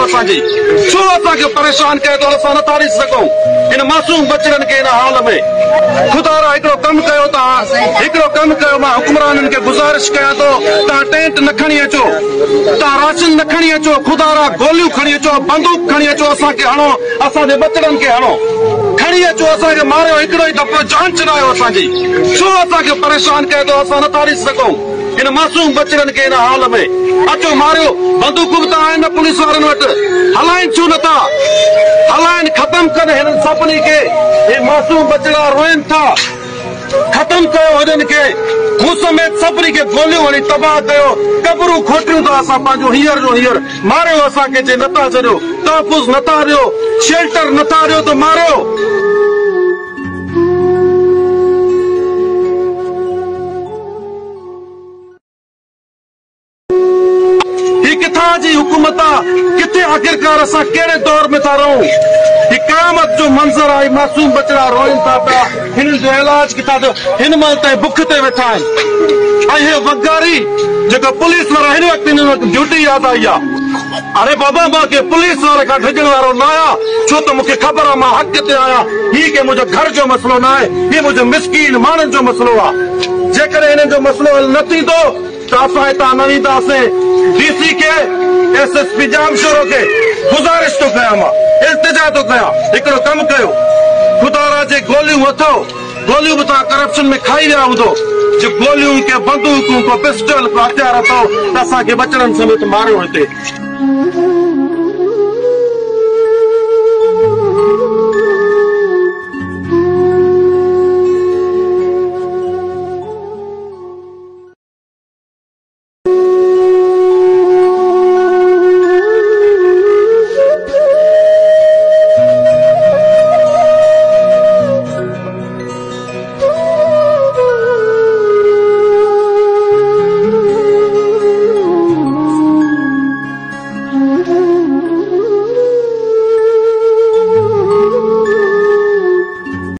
असांजी छो असांखे परेशान कयो थो असां नथा ॾिसी सघूं इन मासूम बचड़नि खे इन हाल में ख़ुदा रा हिकिड़ो कमु कयो तव्हां हिकिड़ो कमु कयो मां हुक्मराननि खे गुज़ारिश कयां थो तव्हां टेंट न खणी अचो तव्हां राशन न खणी अचो ख़ुदा रा गोलियूं खणी अचो बंदूक खणी अचो असांखे हणो असांजे बचड़नि खे हणो खणी अचो असांखे मारियो हिकिड़ो ई दफ़ो जान चढ़ायो असांजी छो असांखे परेशान कयो थो असां नथा ॾिसी सघूं इन मासूम बचड़नि खे इन हाल में अचो मारियो बंदूकूं बि त आहिनि पुलिस वारनि वटि हलाइनि छो नथा हलाइनि ख़तमु कनि हिननि सभिनी खे हे मासूम बचड़ा रोइनि था ख़तमु कयो हिननि खे मूं समेत सभिनी खे गोलियूं हणी तबाह कयो कबरूं खोटियूं था असां पंहिंजो हींअर जो हींअर मारियो असांखे जे नथा छॾियो तहफ़ुज़ नथा ॾियो शेल्टर नथा ॾियो त मारियो किथां जी हुकूमत आहे किथे आख़िरकार असां कहिड़े दौर में था रहूं ही क़यामत जो मंज़र आहे मासूम बचड़ा रोइनि था पिया हिननि जो इलाज किथां थियो हिन महिल ताईं बुख ते वेठा आहिनि ऐं हे वगारी जेको पुलिस वारा हिन वक़्तु हिन वक़्तु ड्यूटी यादि आई आहे अरे बाबा मां के पुलिस वारे खां डिॼण वारो न आहियां छो त मूंखे ख़बर आहे मां हक़ ते आहियां हीउ के मुंहिंजो घर जो मसइलो न आहे हीउ मुंहिंजो मिसकीन माण्हुनि जो मसइलो आहे जेकॾहिं हिननि जो मसइलो हल न थींदो त असां हितां न वेंदासीं डीसी के एसएसपी जामशोरो खे गुज़ारिश थो कयां मां इल्तिजा थो कयां हिकिड़ो कमु कयो ख़ुदा रा जे गोलियूं अथव गोलियूं बि तव्हां करप्शन में खाई विया हूंदो जो गोलियूं के बंदूकूं को पिस्टल को हथियार अथव त असांखे बचड़नि समेत मारियो हिते